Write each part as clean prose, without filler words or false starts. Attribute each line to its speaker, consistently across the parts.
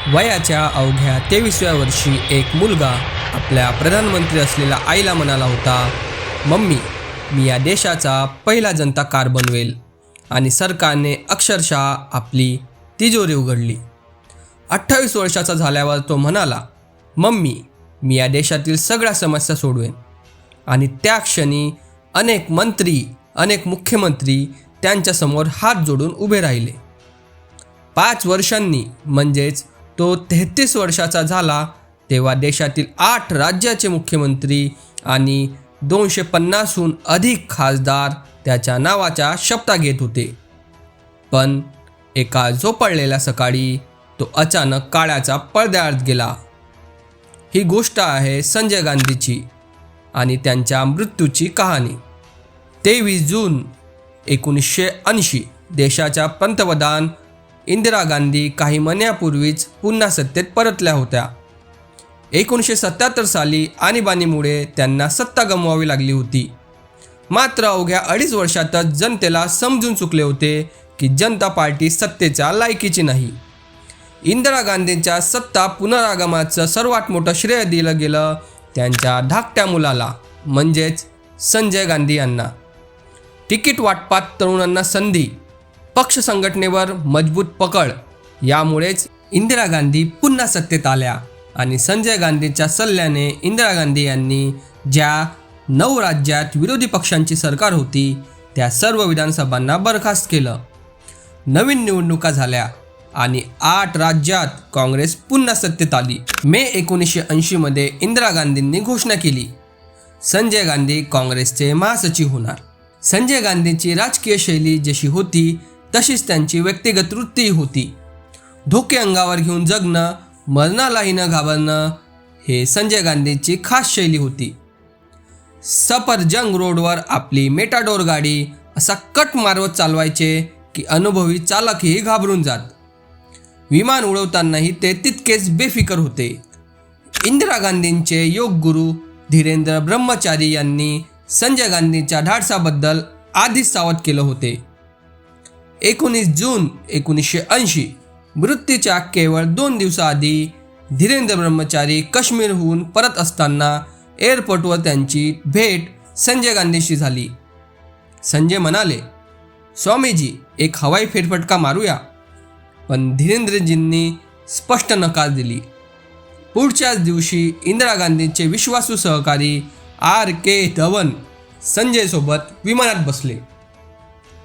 Speaker 1: वयाच्या अवघ्या 23व्या वर्षी एक मुलगा आपल्या प्रधानमंत्री असलेल्या आईला म्हणाला होता, मम्मी, मी या देशाचा पहिला जनता कार बनवेल. आणि सरकारने अक्षरशः आपली तिजोरी उघडली. 28 वर्षाचा झाल्यावर तो म्हणाला, मम्मी, मी या देशातील सगळ्या समस्या सोडवेन. आणि त्या क्षणी अनेक मंत्री, अनेक मुख्यमंत्री त्यांच्यासमोर हात जोडून उभे राहिले. 5 वर्षांनी म्हणजेच तो 33 वर्षाचा झाला तेव्हा देशातील 8 राज्याचे मुख्यमंत्री आणि 250हून अधिक खासदार त्याच्या नावाच्या शपथा घेत होते. पण एका झोपडलेल्या सकाळी तो अचानक काळ्याच्या पडद्याआड गेला. ही गोष्ट आहे संजय गांधीची आणि त्यांच्या मृत्यूची कहाणी. 23 जून 1980 देशाच्या पंतप्रधान इंदिरा गांधी काही महिन्यापूर्वीच पुन्हा सत्तेत परतल्या होत्या. 1977 साली आणीबाणीमुळे त्यांना सत्ता गमवावी लागली होती. मात्र अवघ्या 2.5 वर्षातच जनतेला समजून चुकले होते की जनता पार्टी सत्तेच्या लायकीची नाही. इंदिरा गांधींच्या सत्ता पुनरागमनाचं सर्वात मोठं श्रेय दिलं गेलं त्यांच्या धाकट्या मुलाला म्हणजेच संजय गांधी यांना. तिकीट वाटपात तरुणांना संधी, पक्ष संघटनेवर मजबूत पकड यामुळेच इंदिरा गांधी पुन्हा सत्तेत आल्या आणि संजय गांधींच्या सल्ल्याने इंदिरा गांधी यांनी ज्या 9 राज्यात विरोधी पक्षांची सरकार होती त्या सर्व विधानसभांना बरखास्त केलं. नवीन निवडणुका झाल्या आणि 8 राज्यात काँग्रेस पुन्हा सत्तेत आली. मे 1980 मध्ये इंदिरा गांधींनी घोषणा केली, संजय गांधी काँग्रेसचे महासचिव होणार. संजय गांधींची राजकीय शैली जशी होती तशीच त्यांची व्यक्तिगत वृत्ती होती. धोके अंगावर घेऊन जगणं, मरणालाही न घाबरणं हे संजय गांधींची खास शैली होती. सफरजंग रोडवर आपली मेटाडोर गाडी असा कट मारवत चालवायचे की अनुभवी चालकही घाबरून जात. विमान उडवतानाही ते तितकेच बेफिकर होते. इंदिरा गांधींचे योग गुरु धीरेंद्र ब्रह्मचारी यांनी संजय गांधींच्या धाडसाबद्दल आधीच सावध केलं होते. 19 जून 1980 मृत्यूच्या केवळ 2 दिवसाआधी धीरेंद्र ब्रह्मचारी काश्मीरहून परत असताना एअरपोर्टवर त्यांची भेट संजय गांधीशी झाली. संजय म्हणाले, स्वामीजी, एक हवाई फेरफटका मारूया. पण धीरेंद्रजींनी स्पष्ट नकार दिली. पुढच्याच दिवशी इंदिरा गांधींचे विश्वासू सहकारी R.K. धवन संजयसोबत विमानात बसले.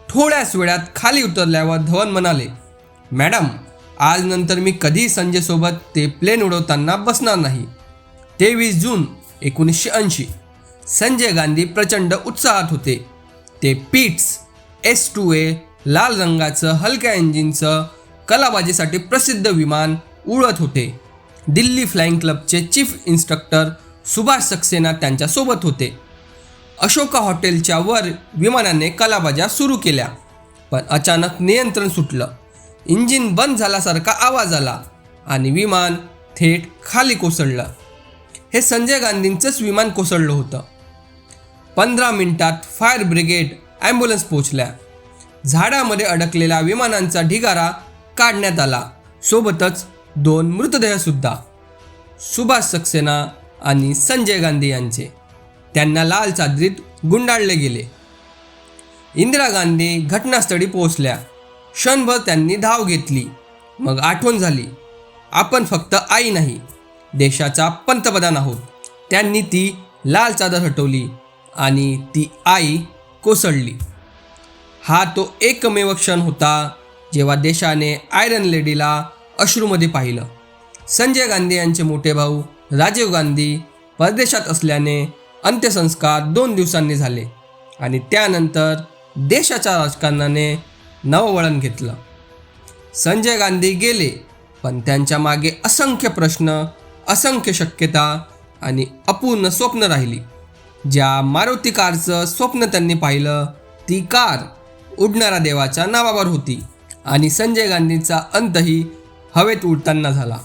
Speaker 1: थोड्याच वेळात खाली उतरल्यावर धवन म्हणाले, मॅडम, आज नंतर मी कधी संजयसोबत ते प्लेन उडवताना बसणार नाही. 23 जून 1980 संजय गांधी प्रचंड उत्साहात होते. ते पिट्स S-2A लाल रंगाचं हलक्या इंजिनचं कलाबाजीसाठी प्रसिद्ध विमान उडत होते. दिल्ली फ्लाइंग क्लबचे चीफ इन्स्ट्रक्टर सुभाष सक्सेना त्यांच्यासोबत होते. अशोका हॉटेलच्या वर विमानाने कलाबाज्या सुरू केल्या. पण अचानक नियंत्रण सुटलं. इंजिन बंद झाल्यासारखा आवाज आला आणि विमान थेट खाली कोसळलं. हे संजय गांधींचंच विमान कोसळलं होतं. 15 मिनिटात फायर ब्रिगेड, ॲम्ब्युलन्स पोहोचल्या. झाडामध्ये अडकलेल्या विमानांचा ढिगारा काढण्यात आला. सोबतच 2 मृतदेहसुद्धा, सुभाष सक्सेना आणि संजय गांधी यांचे. त्यांना लाल चादरीत गुंडाळले गेले. इंदिरा गांधी घटनास्थळी पोहोचल्या. क्षणभर त्यांनी धाव घेतली. मग आठवण झाली, आपण फक्त आई नाही, देशाचा पंतप्रधान आहोत. त्यांनी ती लाल चादर हटवली आणि ती आई कोसळली. हा तो एकमेव क्षण होता जेव्हा देशाने आयरन लेडीला अश्रूमध्ये पाहिलं. संजय गांधी यांचे मोठे भाऊ राजीव गांधी परदेशात असल्याने अंत्यसंस्कार 2 दिवसांनी झाले आणि त्यानंतर देशाच्या राजकारणाने नववळण घेतलं. संजय गांधी गेले, पण त्यांच्या मागे असंख्य प्रश्न, असंख्य शक्यता आणि अपूर्ण स्वप्न राहिली. ज्या मारुती कारचं स्वप्न त्यांनी पाहिलं ती कार उडणाऱ्या देवाच्या नावावर होती आणि संजय गांधींचा अंतही हवेत उडताना झाला.